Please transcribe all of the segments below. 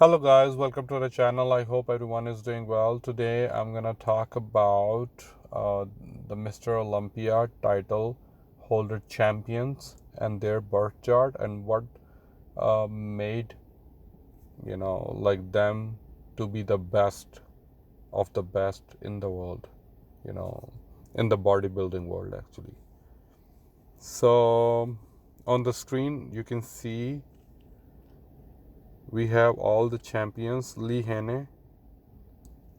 Hello guys, welcome to the channel. I hope everyone is doing well. Today I'm gonna talk about the Mr. Olympia title holder champions and their birth chart and what made like them to be the best of the best in the world, in the bodybuilding world actually. So on the screen you can see we have all the champions. Haney,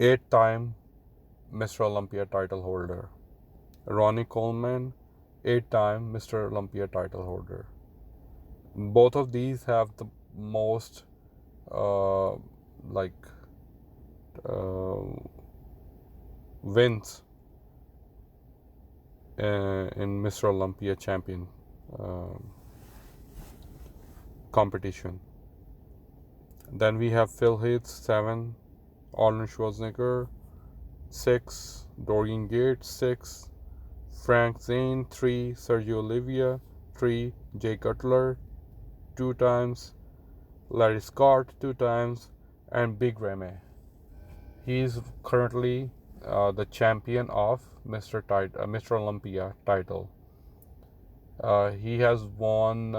8-time Mr. Olympia title holder. Ronnie Coleman, 8-time Mr. Olympia title holder. Both of these have the most uh, like uh, wins in Mr. Olympia champion competition. Then we have Phil Heath, 7, Arnold Schwarzenegger, 6, Dorian Yates, 6, Frank Zane, 3, Sergio Olivier, 3, Jay Cutler, 2 times, Larry Scott, 2 times, and Big Ramy. He is currently the champion of Mr. Olympia title. He has won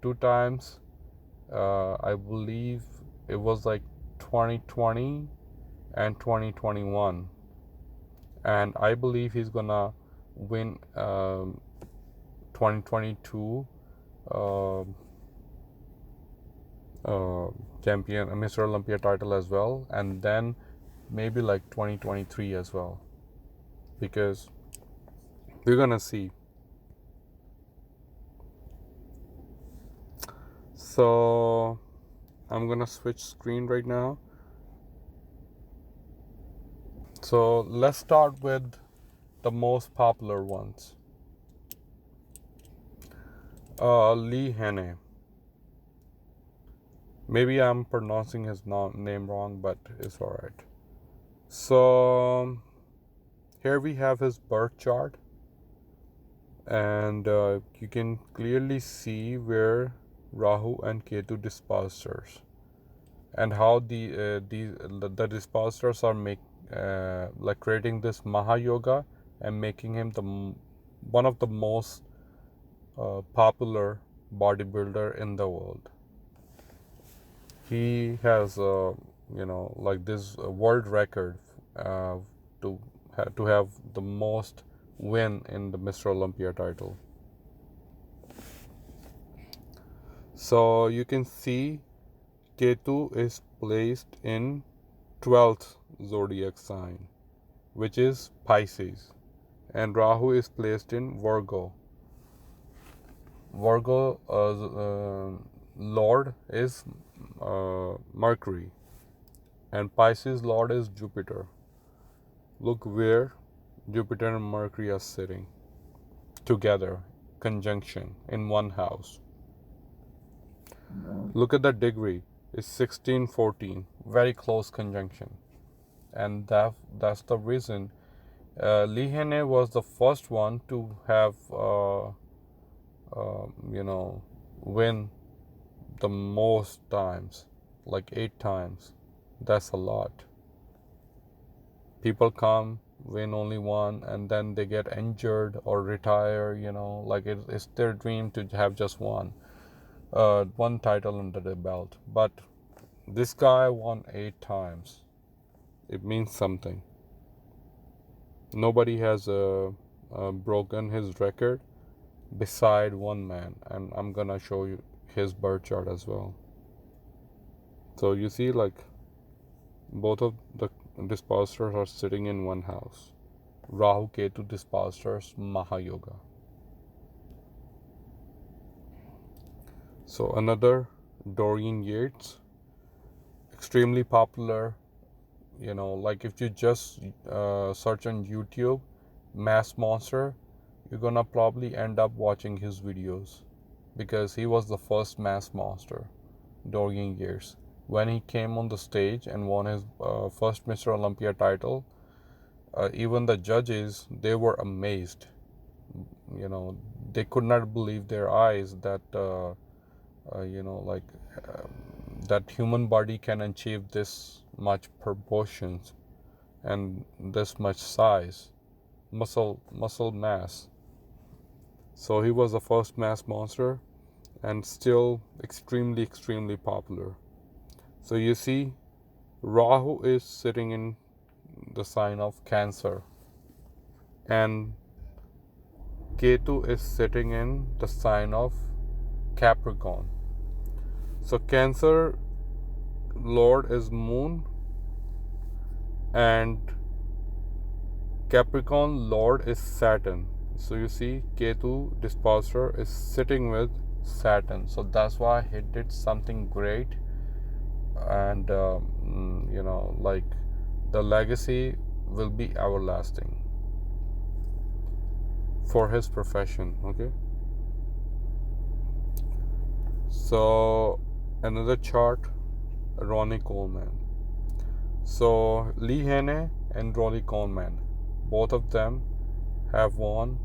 2 times. I believe it was like 2020 and 2021. And I believe he's gonna win 2022 champion Mr. Olympia title as well, and then maybe like 2023 as well, because we're gonna see. So I'm gonna switch screen right now. So let's start with the most popular ones. Haney. Maybe I'm pronouncing his name wrong, but it's alright. So here we have his birth chart, and you can clearly see where Rahu and Ketu disasters, and how the disasters are like creating this Mahayoga and making him one of the most popular bodybuilder in the world. He has like this world record to to have the most win in the Mr. Olympia title. So you can see Ketu is placed in 12th zodiac sign, which is Pisces, and Rahu is placed in Virgo. Virgo Lord is Mercury, and Pisces Lord is Jupiter. Look where Jupiter and Mercury are sitting together, conjunction in one house. Look at the degree, it's 16-14, very close conjunction, and that's the reason Haney was the first one to have win the most times, like 8 times. That's a lot. People come, win only one, and then they get injured or retire, like it's their dream to have just one title under their belt. But this guy won 8 times. It means something. Nobody has broken his record beside one man, and I'm gonna show you his birth chart as well. So you see, like, both of the disasters are sitting in one house. Rahu Ketu disasters, Mahayoga. So another, Dorian Yates, extremely popular. Like if you just search on YouTube mass monster, you're gonna probably end up watching his videos, because he was the first mass monster, Dorian Yates. When he came on the stage and won his first Mr. Olympia title, even the judges, they were amazed. They could not believe their eyes that that human body can achieve this much proportions and this much size, muscle mass. So he was the first mass monster and still extremely popular. So you see, Rahu is sitting in the sign of Cancer and Ketu is sitting in the sign of Capricorn. So Cancer Lord is Moon and Capricorn Lord is Saturn. So you see, Ketu disposer is sitting with Saturn. So that's why he did something great, and like the legacy will be everlasting for his profession. Okay. So another chart, Ronnie Coleman. So Lee Haney and Ronnie Coleman, both of them have won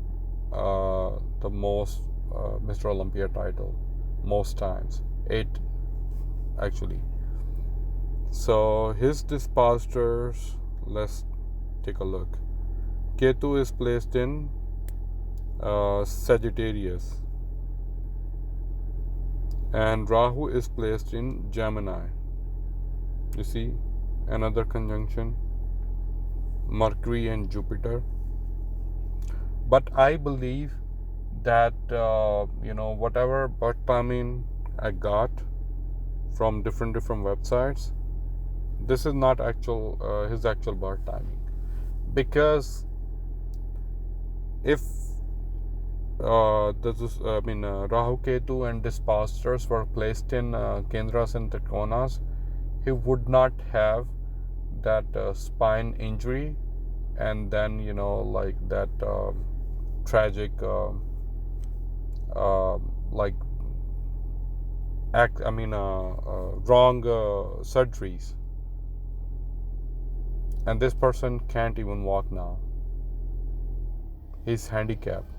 the most Mr. Olympia title most times, 8 actually. So his dispositors, let's take a look. Ketu is placed in Sagittarius and Rahu is placed in Gemini. You see, another conjunction, Mercury and Jupiter. But I believe that whatever birth timing I got from different websites, this is not his actual birth timing, because if Rahu Ketu and dispositors were placed in Kendras and Trikonas, he would not have that spine injury, and then like that tragic wrong surgeries, and this person can't even walk now. He's handicapped.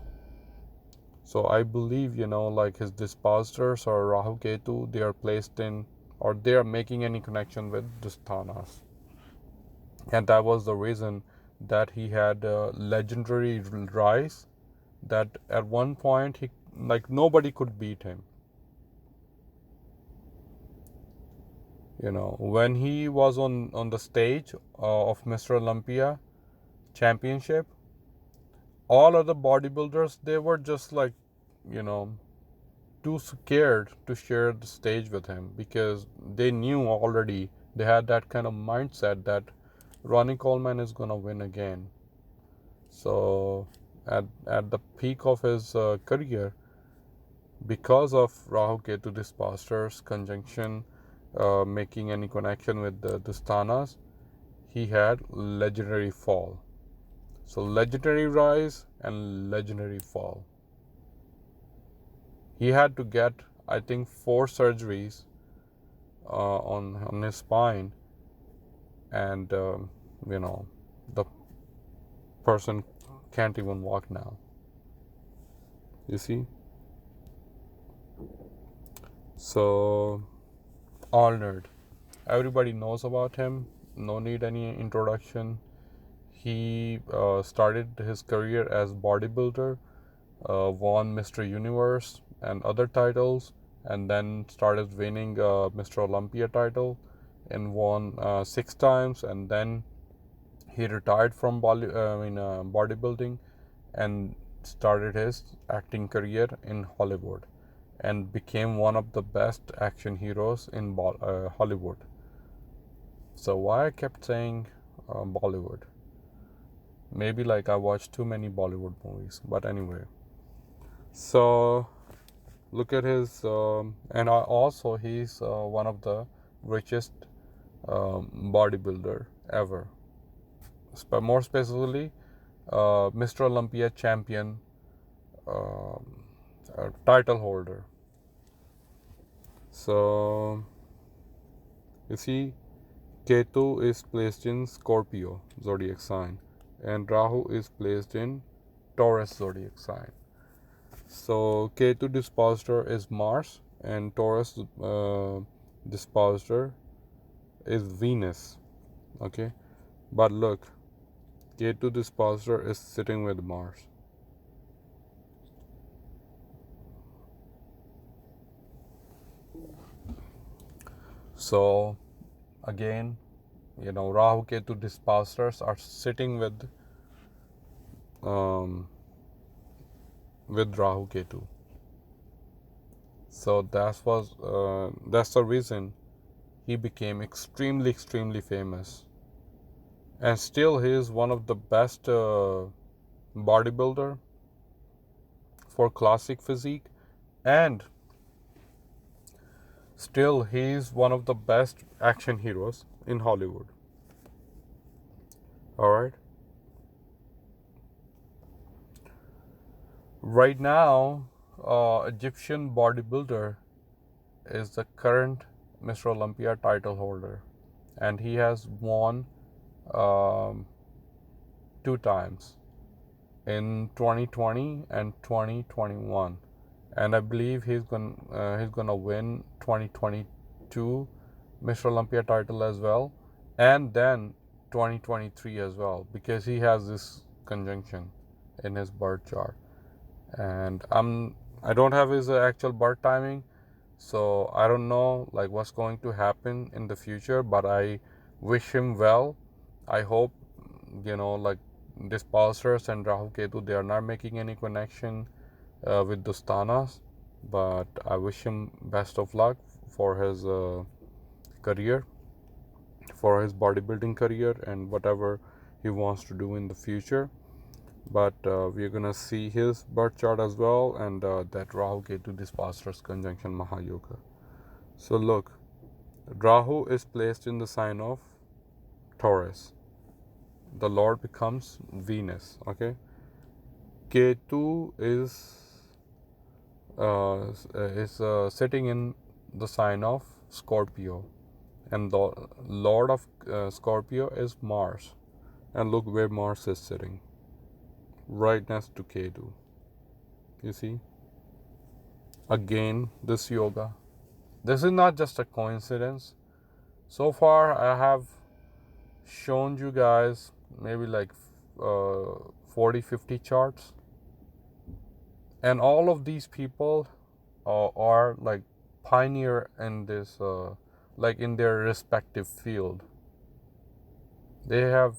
So I believe like his dispositors or Rahu Ketu, they are placed in, or they are making any connection with the sthanas, and that was the reason that he had a legendary rise, that at one point he, like, nobody could beat him. When he was on the stage of Mr. Olympia championship, all other bodybuilders, they were just like too scared to share the stage with him, because they knew already, they had that kind of mindset that Ronnie Coleman is gonna win again. So at the peak of his career, because of Rahu Ketu dispositors conjunction, making any connection with the sthanas, he had legendary fall. So legendary rise and legendary fall. He had to get, I think, 4 surgeries on his spine, and the person can't even walk now. You see? So Arnold, everybody knows about him. No need any introduction. He started his career as bodybuilder, won Mr. Universe and other titles, and then started winning Mr. Olympia title and won 6 times, and then he retired from bodybuilding and started his acting career in Hollywood and became one of the best action heroes in Hollywood. So why I kept saying Bollywood? Maybe like I watched too many Bollywood movies, but anyway. So look at his, and also he's one of the richest bodybuilder ever. More specifically, Mr. Olympia champion, title holder. So you see, Ketu is placed in Scorpio zodiac sign, and Rahu is placed in Taurus zodiac sign. So Ketu dispositor is Mars, and Taurus disposer is Venus. Okay, but look, Ketu disposer is sitting with Mars. So again, Rahu Ketu disposers are sitting um, with Rahu Ketu. So that's the reason he became extremely famous, and still he is one of the best bodybuilder for classic physique, and still he is one of the best action heroes in Hollywood. All right. Right now, Egyptian bodybuilder is the current Mr. Olympia title holder, and he has won um, 2 times in 2020 and 2021, and I believe he's gonna win 2022 Mr. Olympia title as well, and then 2023 as well, because he has this conjunction in his birth chart. And I don't have his actual birth timing, so I don't know like what's going to happen in the future, but I wish him well. I hope like this Pulsars and Rahu Ketu, they are not making any connection with Dostanas, but I wish him best of luck for his career, for his bodybuilding career, and whatever he wants to do in the future. But we're gonna see his birth chart as well, and that Rahu Ketu Dispasters conjunction Mahayoga. So look, Rahu is placed in the sign of Taurus. The Lord becomes Venus. Okay, Ketu is sitting in the sign of Scorpio, and the Lord of Scorpio is Mars. And look where Mars is sitting, right next to Ketu. You see? Again, this yoga. This is not just a coincidence. So far, I have shown you guys maybe like 40-50 charts. And all of these people are like pioneer in this, like in their respective field. They have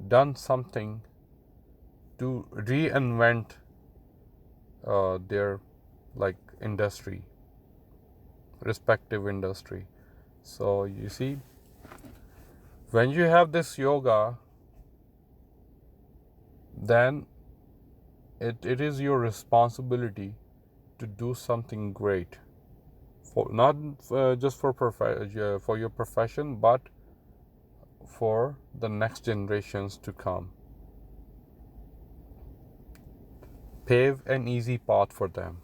done something to reinvent their like industry, respective industry. So you see, when you have this yoga, then it is your responsibility to do something great, for not just for your profession, but for the next generations to come. Pave an easy path for them.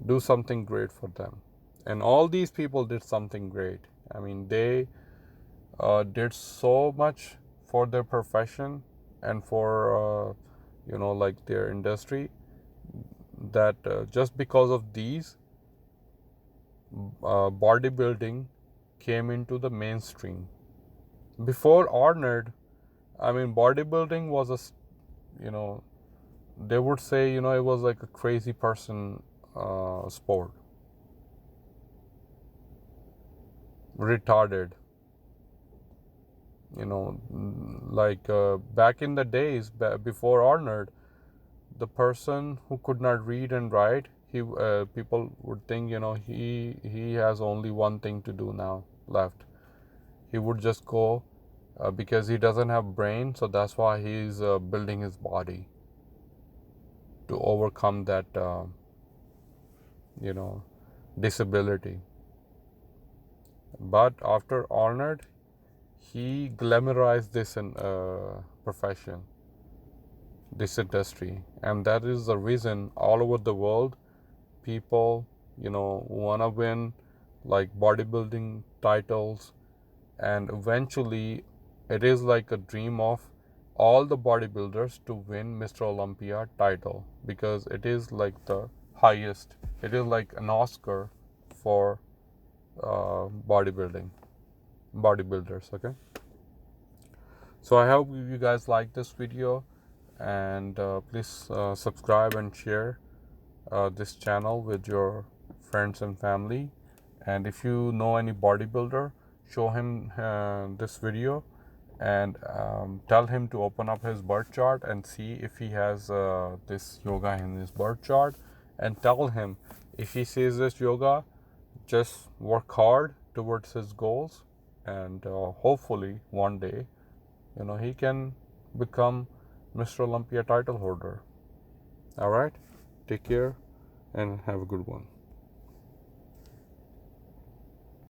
Do something great for them. And all these people did something great. I mean, they did so much for their profession and for like their industry, that just because of these, bodybuilding came into the mainstream. Before Arnold, I mean, bodybuilding was they would say, it was like a crazy person sport, retarded. Like back in the days before Arnold, the person who could not read and write, people would think, he has only one thing to do now left. He would just go because he doesn't have brain, so that's why he's building his body to overcome that disability. But after Arnold, he glamorized this profession, this industry, and that is the reason all over the world people want to win like bodybuilding titles, and eventually it is like a dream of all the bodybuilders to win Mr. Olympia title, because it is like the highest, it is like an Oscar for bodybuilders. Okay, so I hope you guys like this video, and please subscribe and share this channel with your friends and family. And if you know any bodybuilder, show him this video, and tell him to open up his birth chart and see if he has this yoga in his birth chart, and tell him if he sees this yoga, just work hard towards his goals, and hopefully one day, he can become Mr. Olympia title holder. All right, take care and have a good one.